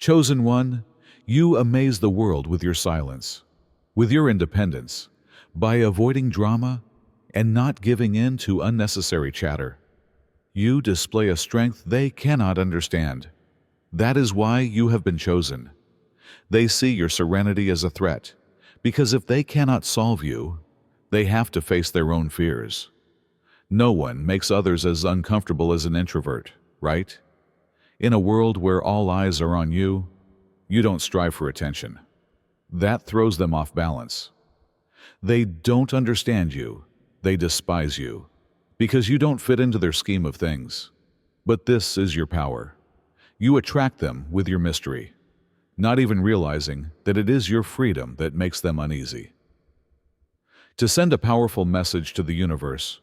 Chosen one, you amaze the world with your silence, with your independence, by avoiding drama and not giving in to unnecessary chatter. You display a strength they cannot understand. That is why you have been chosen. They see your serenity as a threat, because if they cannot solve you, they have to face their own fears. No one makes others as uncomfortable as an introvert, right? In a world where all eyes are on you, you don't strive for attention. That throws them off balance. They don't understand you, they despise you, because you don't fit into their scheme of things. But this is your power. You attract them with your mystery, not even realizing that it is your freedom that makes them uneasy. To send a powerful message to the universe,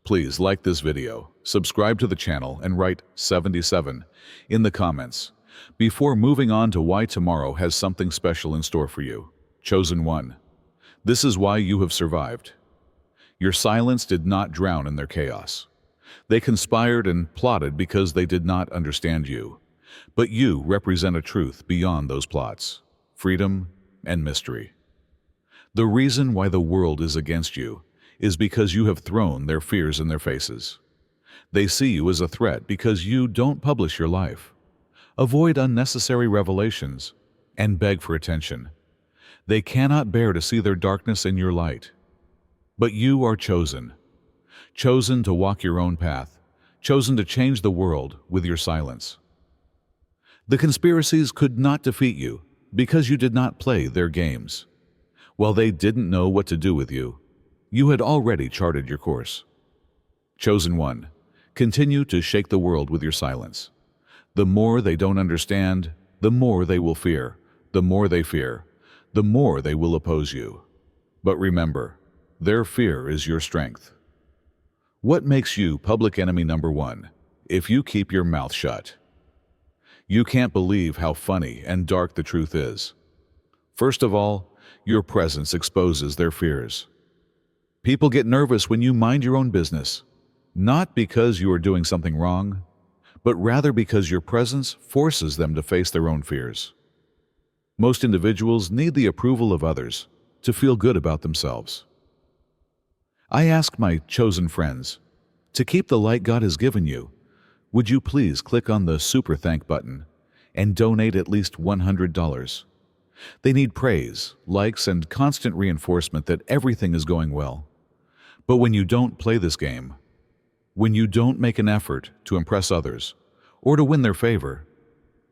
please like this video, subscribe to the channel, and write 77 in the comments before moving on to why tomorrow has something special in store for you. Chosen one. This is why you have survived. Your silence did not drown in their chaos. They conspired and plotted because they did not understand you. But you represent a truth beyond those plots, freedom and mystery. The reason why the world is against you is because you have thrown their fears in their faces. They see you as a threat because you don't publish your life, avoid unnecessary revelations, and beg for attention. They cannot bear to see their darkness in your light. But you are chosen. Chosen to walk your own path, chosen to change the world with your silence. The conspiracies could not defeat you because you did not play their games. While they didn't know what to do with you, you had already charted your course. Chosen one, continue to shake the world with your silence. The more they don't understand, the more they will fear. The more they fear, the more they will oppose you. But remember, their fear is your strength. What makes you public enemy number one if you keep your mouth shut? You can't believe how funny and dark the truth is. First of all, your presence exposes their fears. People get nervous when you mind your own business, not because you are doing something wrong, but rather because your presence forces them to face their own fears. Most individuals need the approval of others to feel good about themselves. I ask my chosen friends, to keep the light God has given you, would you please click on the Super Thank button and donate at least $100? They need praise, likes, and constant reinforcement that everything is going well. But when you don't play this game, when you don't make an effort to impress others or to win their favor,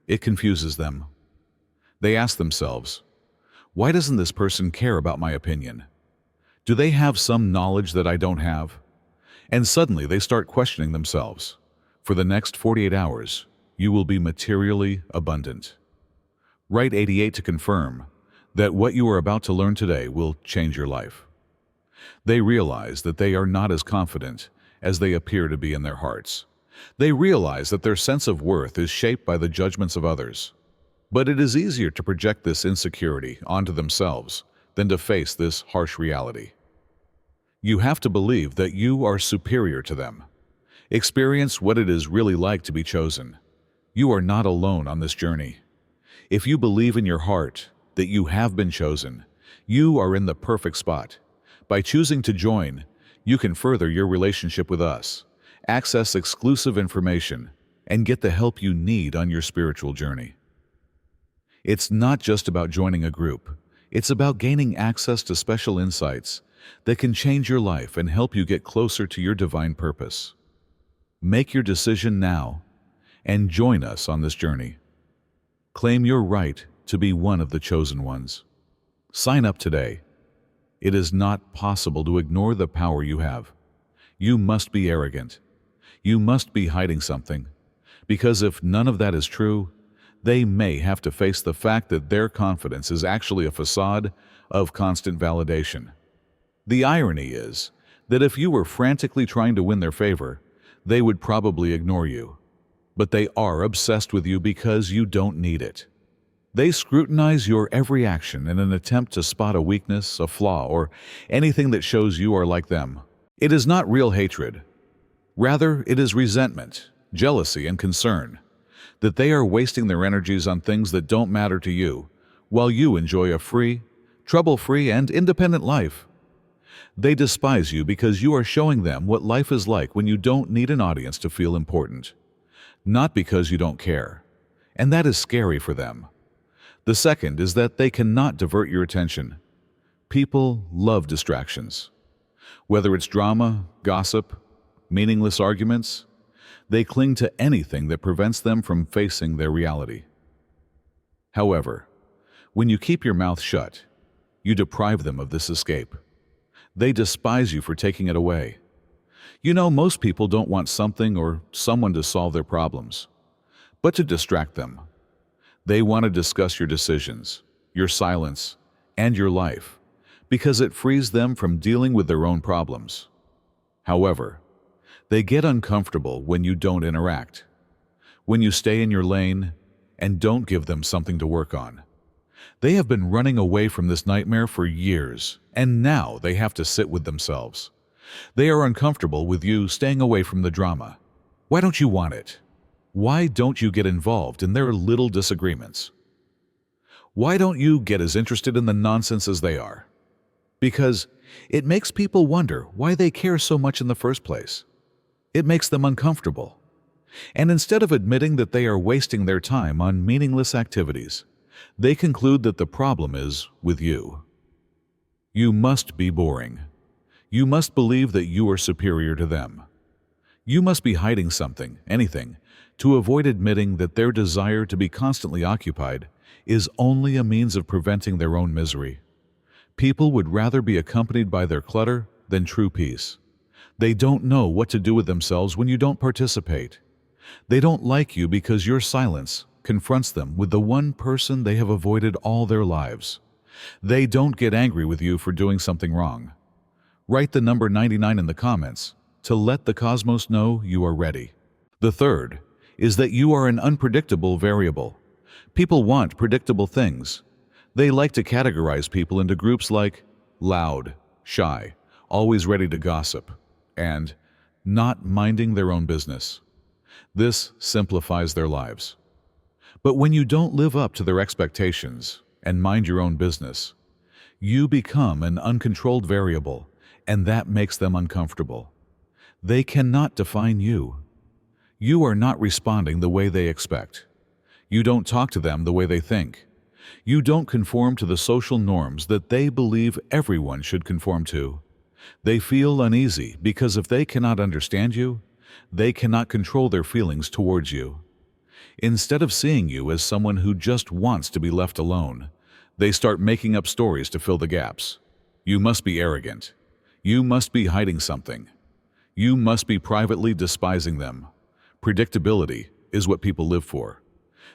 it confuses them. They ask themselves, why doesn't this person care about my opinion? Do they have some knowledge that I don't have? And suddenly they start questioning themselves. For the next 48 hours, you will be materially abundant. Write 88 to confirm that what you are about to learn today will change your life. They realize that they are not as confident as they appear to be in their hearts. They realize that their sense of worth is shaped by the judgments of others. But it is easier to project this insecurity onto themselves than to face this harsh reality. You have to believe that you are superior to them. Experience what it is really like to be chosen. You are not alone on this journey. If you believe in your heart that you have been chosen, you are in the perfect spot. By choosing to join, you can further your relationship with us, access exclusive information, and get the help you need on your spiritual journey. It's not just about joining a group. It's about gaining access to special insights that can change your life and help you get closer to your divine purpose. Make your decision now and join us on this journey. Claim your right to be one of the chosen ones. Sign up today. It is not possible to ignore the power you have. You must be arrogant. You must be hiding something, because if none of that is true, they may have to face the fact that their confidence is actually a facade of constant validation. The irony is that if you were frantically trying to win their favor, they would probably ignore you. But they are obsessed with you because you don't need it. They scrutinize your every action in an attempt to spot a weakness, a flaw, or anything that shows you are like them. It is not real hatred. Rather, it is resentment, jealousy, and concern. that they are wasting their energies on things that don't matter to you, while you enjoy a free, trouble-free, and independent life. They despise you because you are showing them what life is like when you don't need an audience to feel important, not because you don't care. And that is scary for them. The second is that they cannot divert your attention. People love distractions. Whether it's drama, gossip, meaningless arguments, they cling to anything that prevents them from facing their reality. However, when you keep your mouth shut, you deprive them of this escape. They despise you for taking it away. You know, most people don't want something or someone to solve their problems, but to distract them. They want to discuss your decisions, your silence, and your life, because it frees them from dealing with their own problems. However, they get uncomfortable when you don't interact, when you stay in your lane and don't give them something to work on. They have been running away from this nightmare for years, and now they have to sit with themselves. They are uncomfortable with you staying away from the drama. Why don't you want it? Why don't you get involved in their little disagreements? Why don't you get as interested in the nonsense as they are? Because it makes people wonder why they care so much in the first place. It makes them uncomfortable. And instead of admitting that they are wasting their time on meaningless activities, they conclude that the problem is with you. You must be boring. You must believe that you are superior to them. You must be hiding something, anything, to avoid admitting that their desire to be constantly occupied is only a means of preventing their own misery. People would rather be accompanied by their clutter than true peace. They don't know what to do with themselves when you don't participate. They don't like you because your silence confronts them with the one person they have avoided all their lives. They don't get angry with you for doing something wrong. Write the number 99 in the comments to let the cosmos know you are ready. The third is that you are an unpredictable variable. People want predictable things. They like to categorize people into groups like loud, shy, always ready to gossip, and not minding their own business. This simplifies their lives. But when you don't live up to their expectations and mind your own business, you become an uncontrolled variable, and that makes them uncomfortable. They cannot define you. You are not responding the way they expect. You don't talk to them the way they think. You don't conform to the social norms that they believe everyone should conform to. They feel uneasy because if they cannot understand you, they cannot control their feelings towards you. Instead of seeing you as someone who just wants to be left alone, they start making up stories to fill the gaps. You must be arrogant. You must be hiding something. You must be privately despising them. Predictability is what people live for.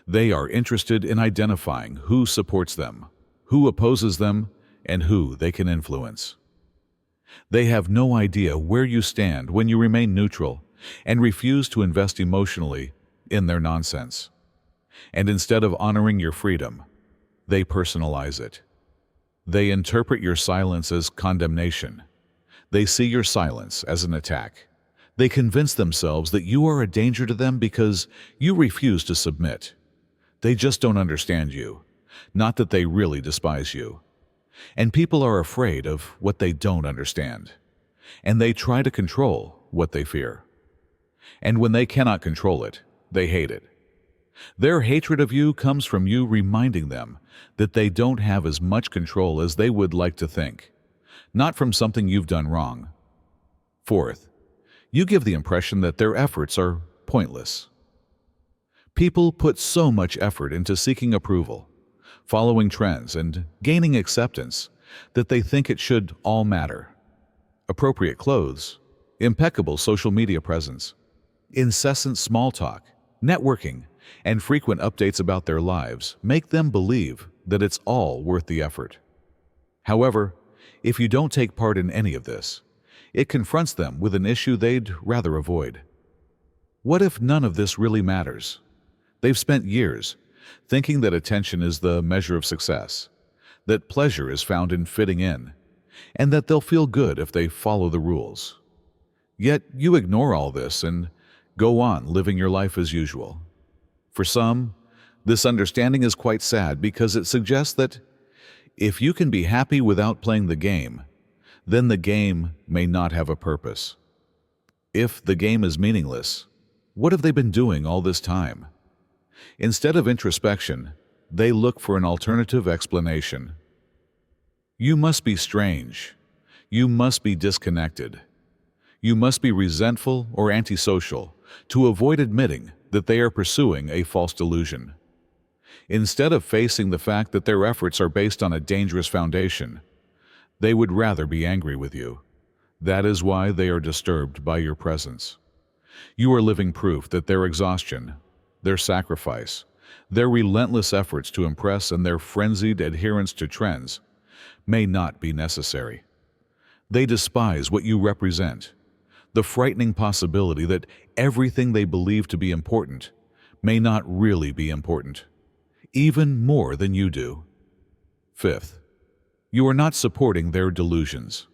They are interested in identifying who supports them, who opposes them, and who they can influence. They have no idea where you stand when you remain neutral and refuse to invest emotionally in their nonsense. And instead of honoring your freedom, they personalize it. They interpret your silence as condemnation. They see your silence as an attack. They convince themselves that you are a danger to them because you refuse to submit. They just don't understand you, not that they really despise you. And people are afraid of what they don't understand, and they try to control what they fear. And when they cannot control it, they hate it. Their hatred of you comes from you reminding them that they don't have as much control as they would like to think, not from something you've done wrong. Fourth, you give the impression that their efforts are pointless. People put so much effort into seeking approval, following trends, and gaining acceptance that they think it should all matter. Appropriate clothes, impeccable social media presence, incessant small talk, networking, and frequent updates about their lives make them believe that it's all worth the effort. However, if you don't take part in any of this, it confronts them with an issue they'd rather avoid. What if none of this really matters? They've spent years thinking that attention is the measure of success, that pleasure is found in fitting in, and that they'll feel good if they follow the rules. Yet you ignore all this and go on living your life as usual. For some, this understanding is quite sad because it suggests that if you can be happy without playing the game, then the game may not have a purpose. If the game is meaningless, what have they been doing all this time? Instead of introspection, they look for an alternative explanation. You must be strange. You must be disconnected. You must be resentful or antisocial to avoid admitting that they are pursuing a false delusion. Instead of facing the fact that their efforts are based on a dangerous foundation, they would rather be angry with you. That is why they are disturbed by your presence. You are living proof that their exhaustion, their sacrifice, their relentless efforts to impress, and their frenzied adherence to trends may not be necessary. They despise what you represent, the frightening possibility that everything they believe to be important may not really be important, even more than you do. Fifth, you are not supporting their delusions.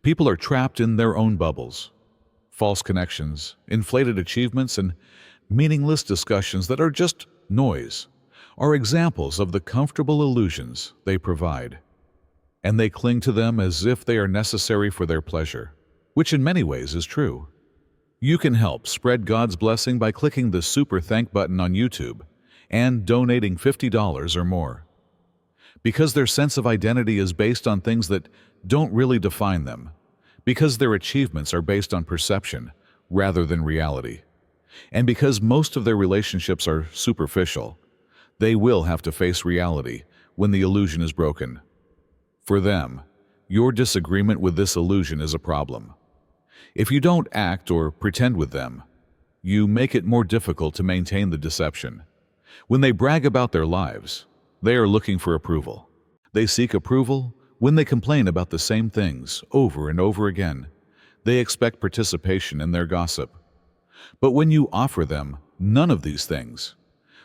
People are trapped in their own bubbles. False connections, inflated achievements, and meaningless discussions that are just noise are examples of the comfortable illusions they provide. And they cling to them as if they are necessary for their pleasure, which in many ways is true. You can help spread God's blessing by clicking the Super Thank button on YouTube and donating $50 or more. Because their sense of identity is based on things that don't really define them, because their achievements are based on perception rather than reality, and because most of their relationships are superficial, they will have to face reality when the illusion is broken. For them, your disagreement with this illusion is a problem. If you don't act or pretend with them, you make it more difficult to maintain the deception. When they brag about their lives, they are looking for approval. They seek approval when they complain about the same things over and over again. They expect participation in their gossip. But when you offer them none of these things,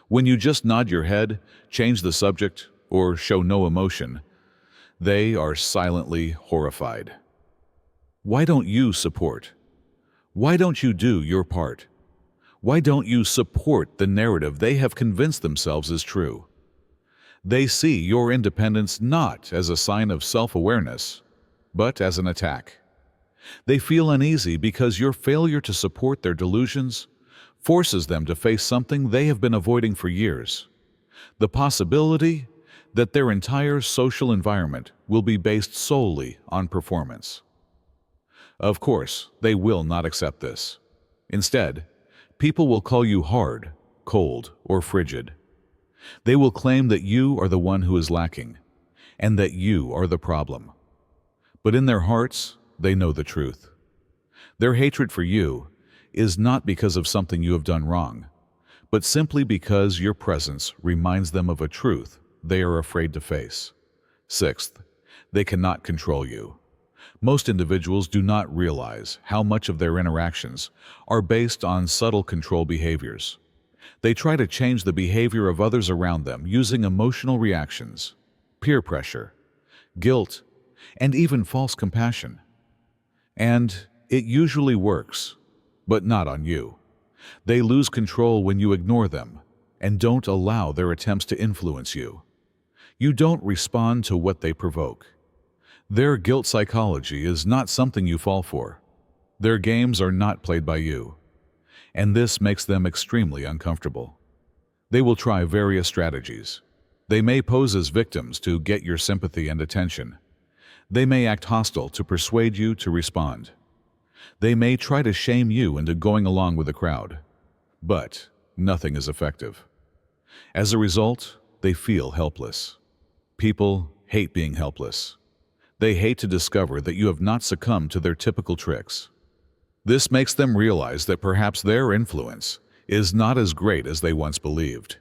when you just nod your head, change the subject, or show no emotion, they are silently horrified. Why don't you support? Why don't you do your part? Why don't you support the narrative they have convinced themselves is true? They see your independence not as a sign of self-awareness, but as an attack. They feel uneasy because your failure to support their delusions forces them to face something they have been avoiding for years: the possibility that their entire social environment will be based solely on performance. Of course, they will not accept this. Instead, people will call you hard, cold, or frigid. They will claim that you are the one who is lacking, and that you are the problem. But in their hearts, they know the truth. Their hatred for you is not because of something you have done wrong, but simply because your presence reminds them of a truth they are afraid to face. Sixth, they cannot control you. Most individuals do not realize how much of their interactions are based on subtle control behaviors. They try to change the behavior of others around them using emotional reactions, peer pressure, guilt, and even false compassion. And it usually works, but not on you. They lose control when you ignore them and don't allow their attempts to influence you. You don't respond to what they provoke. Their guilt psychology is not something you fall for. Their games are not played by you, and this makes them extremely uncomfortable. They will try various strategies. They may pose as victims to get your sympathy and attention. They may act hostile to persuade you to respond. They may try to shame you into going along with the crowd, but nothing is effective. As a result, they feel helpless. People hate being helpless. They hate to discover that you have not succumbed to their typical tricks. This makes them realize that perhaps their influence is not as great as they once believed.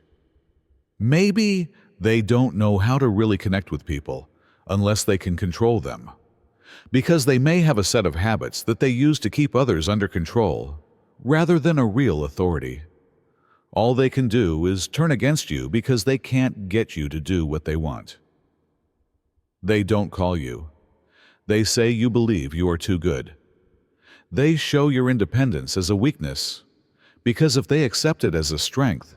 Maybe they don't know how to really connect with people unless they can control them, because they may have a set of habits that they use to keep others under control rather than a real authority. All they can do is turn against you because they can't get you to do what they want. They don't call you. They say you believe you are too good. They show your independence as a weakness, because if they accept it as a strength,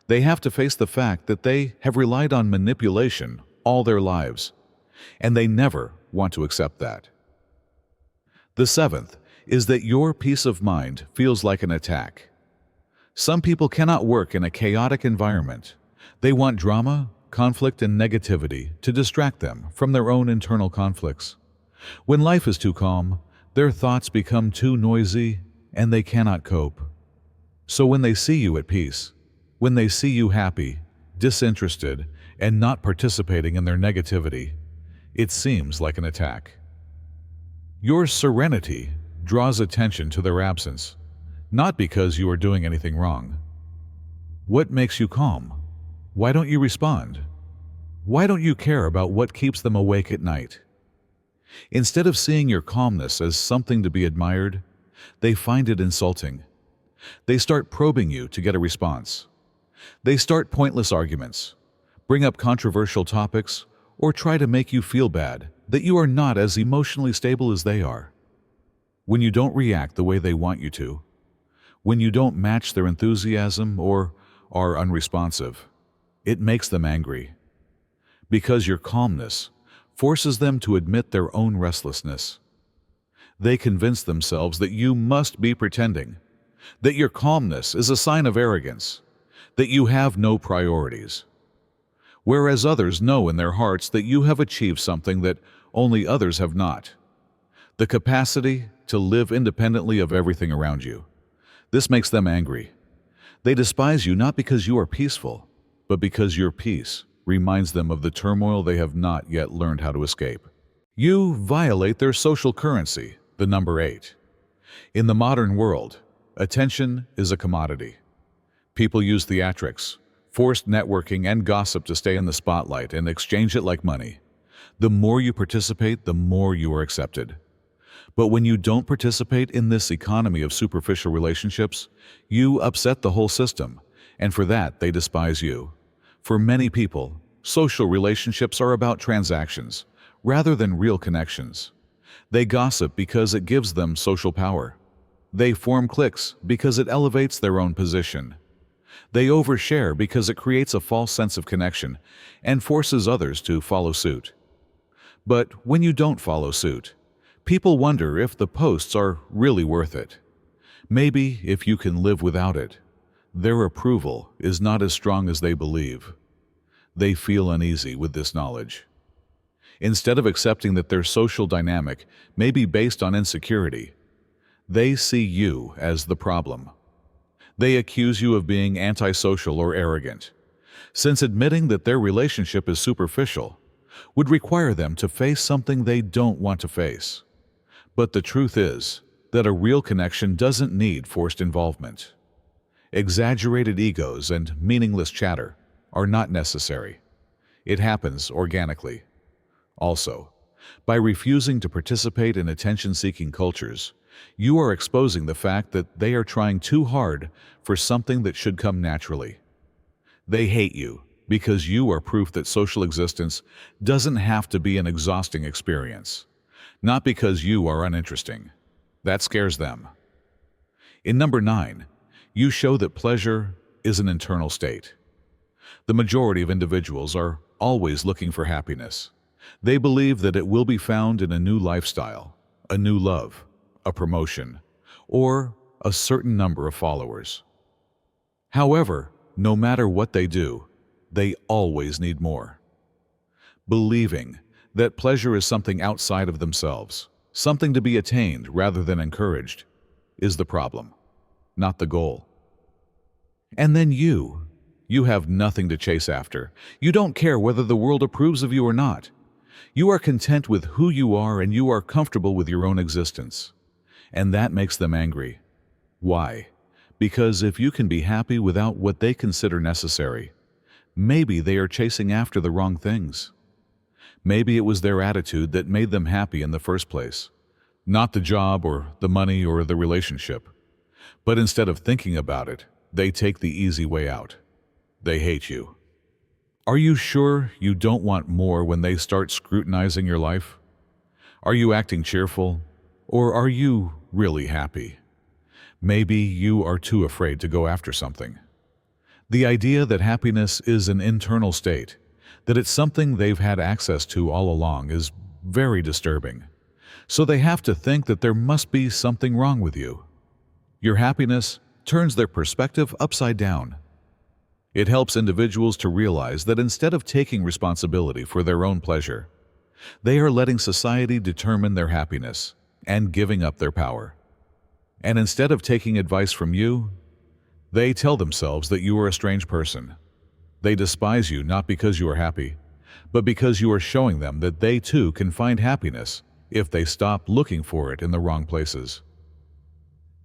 They have to face the fact that they have relied on manipulation all their lives, and they never want to accept that. The seventh is that your peace of mind feels like an attack. Some people cannot work in a chaotic environment. They want drama, conflict, and negativity to distract them from their own internal conflicts. When life is too calm, their thoughts become too noisy and they cannot cope. So when they see you at peace, when they see you happy, disinterested, and not participating in their negativity, it seems like an attack. Your serenity draws attention to their absence, not because you are doing anything wrong. What makes you calm? Why don't you respond? Why don't you care about what keeps them awake at night? Instead of seeing your calmness as something to be admired, they find it insulting. They start probing you to get a response. They start pointless arguments, bring up controversial topics, or try to make you feel bad that you are not as emotionally stable as they are. When you don't react the way they want you to, when you don't match their enthusiasm or are unresponsive, it makes them angry. Because your calmness forces them to admit their own restlessness. They convince themselves that you must be pretending, that your calmness is a sign of arrogance, that you have no priorities. Whereas others know in their hearts that you have achieved something that only others have not. The capacity to live independently of everything around you. This makes them angry. They despise you not because you are peaceful, but because your peace reminds them of the turmoil they have not yet learned how to escape. You violate their social currency, the number 8. In the modern world, attention is a commodity. People use theatrics, forced networking, and gossip to stay in the spotlight and exchange it like money. The more you participate, the more you are accepted. But when you don't participate in this economy of superficial relationships, you upset the whole system, and for that they despise you. For many people, social relationships are about transactions, rather than real connections. They gossip because it gives them social power. They form cliques because it elevates their own position. They overshare because it creates a false sense of connection and forces others to follow suit. But when you don't follow suit, people wonder if the posts are really worth it. Maybe if you can live without it, their approval is not as strong as they believe. They feel uneasy with this knowledge. Instead of accepting that their social dynamic may be based on insecurity, they see you as the problem. They accuse you of being antisocial or arrogant, since admitting that their relationship is superficial would require them to face something they don't want to face. But the truth is that a real connection doesn't need forced involvement. Exaggerated egos and meaningless chatter are not necessary. It happens organically. Also, by refusing to participate in attention-seeking cultures, you are exposing the fact that they are trying too hard for something that should come naturally. They hate you because you are proof that social existence doesn't have to be an exhausting experience, not because you are uninteresting. That scares them. In number 9, you show that pleasure is an internal state. The majority of individuals are always looking for happiness. They believe that it will be found in a new lifestyle, a new love, a promotion, or a certain number of followers. However, no matter what they do, they always need more. Believing that pleasure is something outside of themselves, something to be attained rather than encouraged, is the problem, not the goal. And then you have nothing to chase after. You don't care whether the world approves of you or not. You are content with who you are and you are comfortable with your own existence. And that makes them angry. Why? Because if you can be happy without what they consider necessary, maybe they are chasing after the wrong things. Maybe it was their attitude that made them happy in the first place, not the job or the money or the relationship. But instead of thinking about it, they take the easy way out. They hate you. Are you sure you don't want more when they start scrutinizing your life? Are you acting cheerful? Or are you really happy? Maybe you are too afraid to go after something. The idea that happiness is an internal state, that it's something they've had access to all along, is very disturbing. So they have to think that there must be something wrong with you. Your happiness turns their perspective upside down. It helps individuals to realize that instead of taking responsibility for their own pleasure, they are letting society determine their happiness and giving up their power. And instead of taking advice from you, they tell themselves that you are a strange person. They despise you not because you are happy, but because you are showing them that they too can find happiness if they stop looking for it in the wrong places.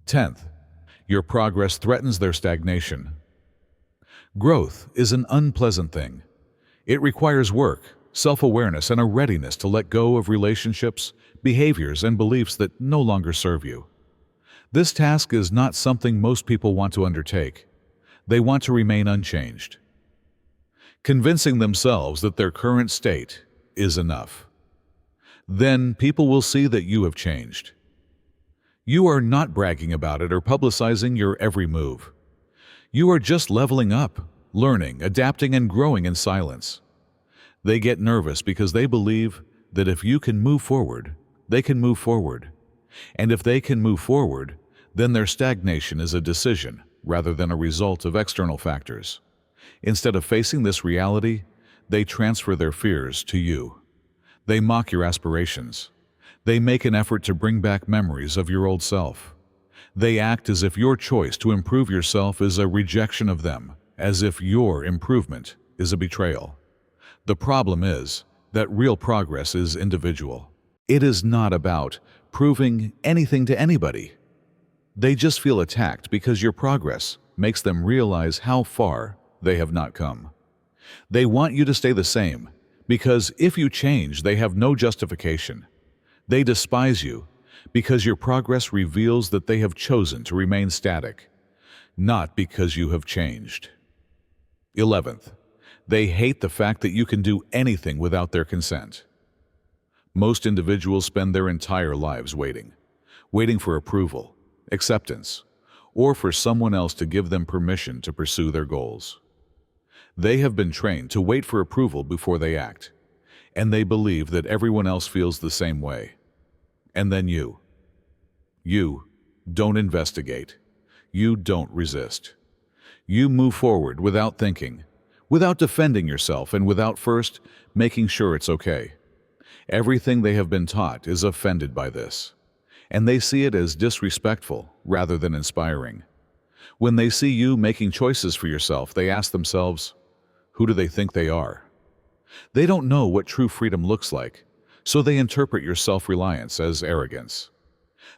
10th, your progress threatens their stagnation. Growth is an unpleasant thing. It requires work, self-awareness, and a readiness to let go of relationships, behaviors, and beliefs that no longer serve you. This task is not something most people want to undertake. They want to remain unchanged, convincing themselves that their current state is enough. Then people will see that you have changed. You are not bragging about it or publicizing your every move. You are just leveling up, learning, adapting, and growing in silence. They get nervous because they believe that if you can move forward, they can move forward. And if they can move forward, then their stagnation is a decision rather than a result of external factors. Instead of facing this reality, they transfer their fears to you. They mock your aspirations. They make an effort to bring back memories of your old self. They act as if your choice to improve yourself is a rejection of them, as if your improvement is a betrayal. The problem is that real progress is individual. It is not about proving anything to anybody. They just feel attacked because your progress makes them realize how far they have not come. They want you to stay the same, because if you change, they have no justification. They despise you because your progress reveals that they have chosen to remain static, not because you have changed. 11th, they hate the fact that you can do anything without their consent. Most individuals spend their entire lives waiting for approval, acceptance, or for someone else to give them permission to pursue their goals. They have been trained to wait for approval before they act, and they believe that everyone else feels the same way. And then you don't investigate. You don't resist. You move forward without thinking, without defending yourself, and without first making sure it's okay. Everything they have been taught is offended by this, and they see it as disrespectful rather than inspiring. When they see you making choices for yourself, they ask themselves, who do they think they are? They don't know what true freedom looks like, so they interpret your self-reliance as arrogance.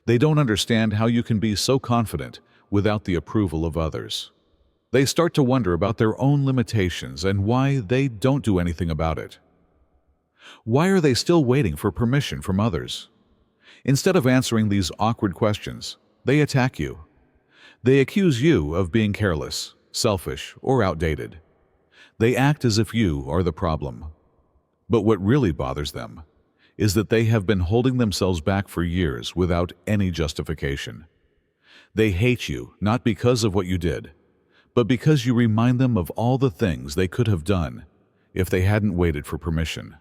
They don't understand how you can be so confident without the approval of others. They start to wonder about their own limitations and why they don't do anything about it. Why are they still waiting for permission from others? Instead of answering these awkward questions, they attack you. They accuse you of being careless, selfish, or outdated. They act as if you are the problem. But what really bothers them is that they have been holding themselves back for years without any justification. They hate you not because of what you did, but because you remind them of all the things they could have done if they hadn't waited for permission.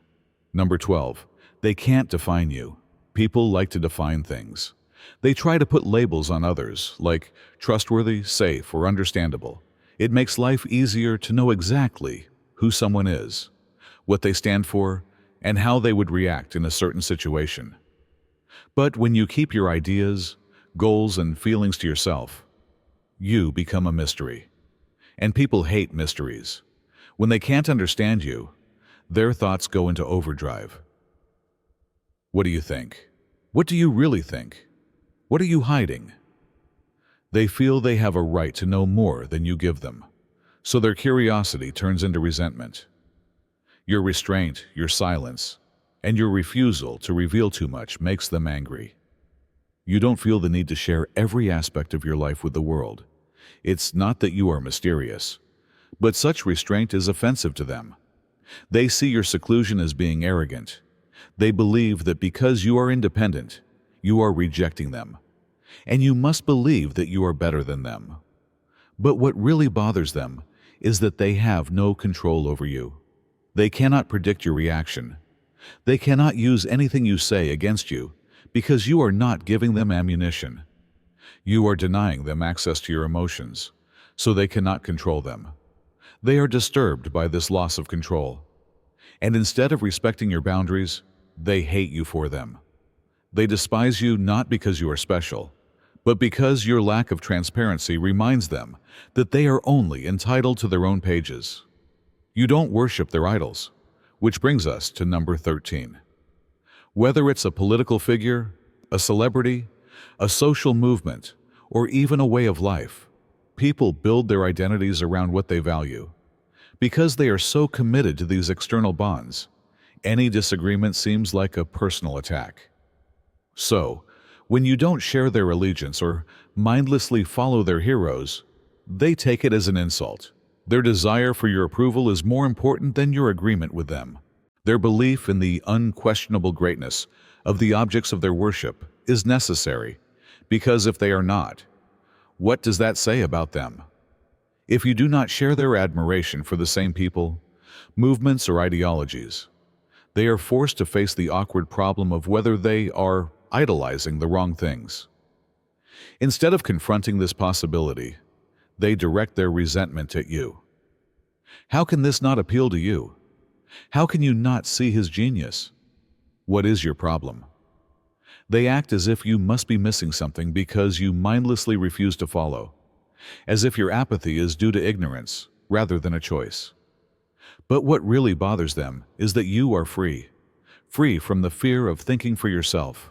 Number 12, they can't define you. People like to define things. They try to put labels on others, like trustworthy, safe, or understandable. It makes life easier to know exactly who someone is, what they stand for, and how they would react in a certain situation. But when you keep your ideas, goals, and feelings to yourself, you become a mystery. And people hate mysteries. When they can't understand you, their thoughts go into overdrive. What do you think? What do you really think? What are you hiding? They feel they have a right to know more than you give them, so their curiosity turns into resentment. Your restraint, your silence, and your refusal to reveal too much makes them angry. You don't feel the need to share every aspect of your life with the world. It's not that you are mysterious, but such restraint is offensive to them. They see your seclusion as being arrogant. They believe that because you are independent, you are rejecting them, and you must believe that you are better than them. But what really bothers them is that they have no control over you. They cannot predict your reaction. They cannot use anything you say against you because you are not giving them ammunition. You are denying them access to your emotions, so they cannot control them. They are disturbed by this loss of control. And instead of respecting your boundaries, they hate you for them. They despise you not because you are special, but because your lack of transparency reminds them that they are only entitled to their own pages. You don't worship their idols, which brings us to number 13. Whether it's a political figure, a celebrity, a social movement, or even a way of life, people build their identities around what they value. Because they are so committed to these external bonds, any disagreement seems like a personal attack. So, when you don't share their allegiance or mindlessly follow their heroes, they take it as an insult. Their desire for your approval is more important than your agreement with them. Their belief in the unquestionable greatness of the objects of their worship is necessary, because if they are not, what does that say about them? If you do not share their admiration for the same people, movements, or ideologies, they are forced to face the awkward problem of whether they are idolizing the wrong things. Instead of confronting this possibility, they direct their resentment at you. How can this not appeal to you? How can you not see his genius? What is your problem? They act as if you must be missing something because you mindlessly refuse to follow, as if your apathy is due to ignorance rather than a choice. But what really bothers them is that you are free from the fear of thinking for yourself,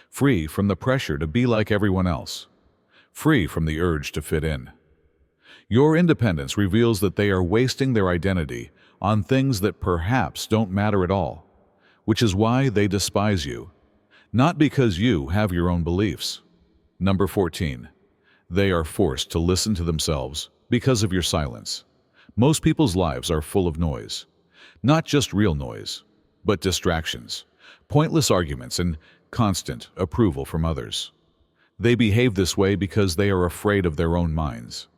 free from the pressure to be like everyone else, free from the urge to fit in. Your independence reveals that they are wasting their identity on things that perhaps don't matter at all, which is why they despise you, not because you have your own beliefs. Number 14. They are forced to listen to themselves because of your silence. Most people's lives are full of noise. Not just real noise, but distractions, pointless arguments, and constant approval from others. They behave this way because they are afraid of their own minds.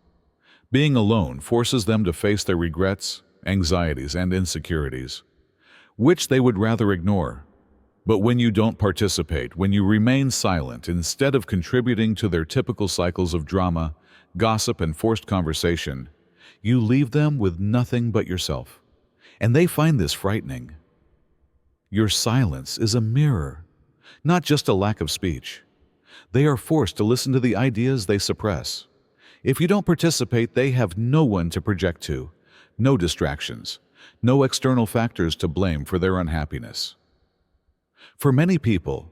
Being alone forces them to face their regrets, anxieties, and insecurities, which they would rather ignore. But when you don't participate, when you remain silent instead of contributing to their typical cycles of drama, gossip, and forced conversation, you leave them with nothing but yourself. And they find this frightening. Your silence is a mirror, not just a lack of speech. They are forced to listen to the ideas they suppress. If you don't participate, they have no one to project to, no distractions, no external factors to blame for their unhappiness. For many people,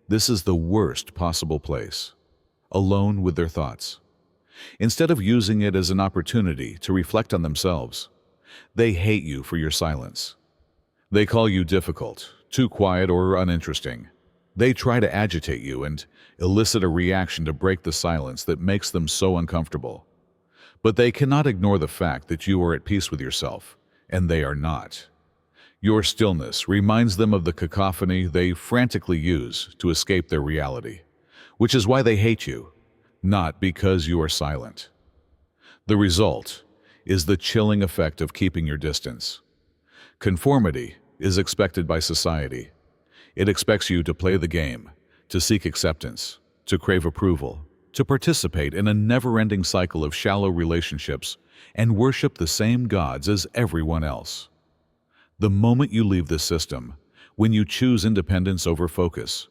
this is the worst possible place, alone with their thoughts. Instead of using it as an opportunity to reflect on themselves, they hate you for your silence. They call you difficult, too quiet, or uninteresting. They try to agitate you and elicit a reaction to break the silence that makes them so uncomfortable. But they cannot ignore the fact that you are at peace with yourself, and they are not. Your stillness reminds them of the cacophony they frantically use to escape their reality, which is why they hate you, not because you are silent. The result is the chilling effect of keeping your distance. Conformity is expected by society. It expects you to play the game, to seek acceptance, to crave approval, to participate in a never-ending cycle of shallow relationships and worship the same gods as everyone else. The moment you leave this system, when you choose independence over focus,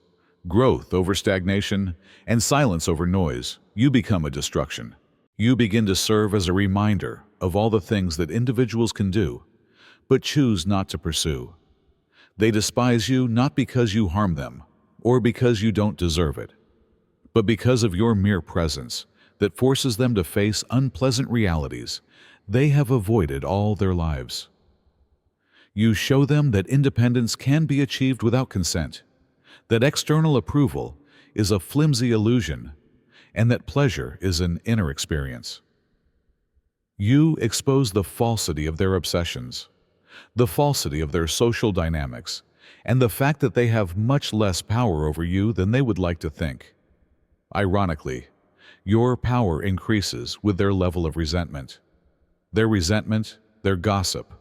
growth over stagnation, and silence over noise, you become a destruction. You begin to serve as a reminder of all the things that individuals can do, but choose not to pursue. They despise you not because you harm them or because you don't deserve it, but because of your mere presence that forces them to face unpleasant realities they have avoided all their lives. You show them that independence can be achieved without consent, that external approval is a flimsy illusion, and that pleasure is an inner experience. You expose the falsity of their obsessions, the falsity of their social dynamics, and the fact that they have much less power over you than they would like to think. Ironically, your power increases with their level of resentment. their resentment, their gossip,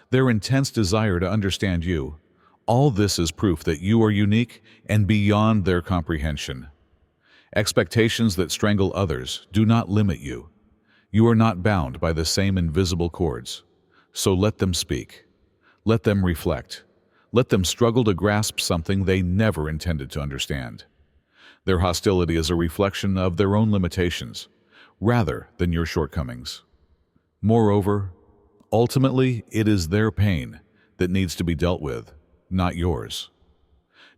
their intense desire to understand you. All this is proof that you are unique and beyond their comprehension. Expectations that strangle others do not limit you. You are not bound by the same invisible cords. So let them speak. Let them reflect. Let them struggle to grasp something they never intended to understand. Their hostility is a reflection of their own limitations, rather than your shortcomings. Moreover, ultimately, it is their pain that needs to be dealt with, not yours.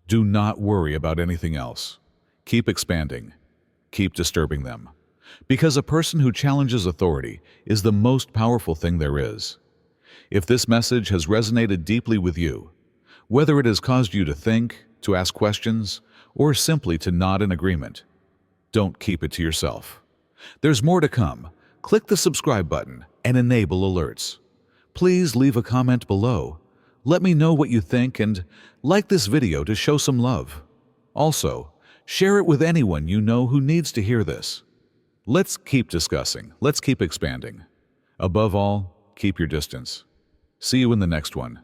Do not worry about anything else. Keep expanding. Keep disturbing them. Because a person who challenges authority is the most powerful thing there is. If this message has resonated deeply with you, whether it has caused you to think, to ask questions, or simply to nod in agreement, don't keep it to yourself. There's more to come. Click the subscribe button and enable alerts. Please leave a comment below. Let me know what you think and like this video to show some love. Also, share it with anyone you know who needs to hear this. Let's keep discussing. Let's keep expanding. Above all, keep your distance. See you in the next one.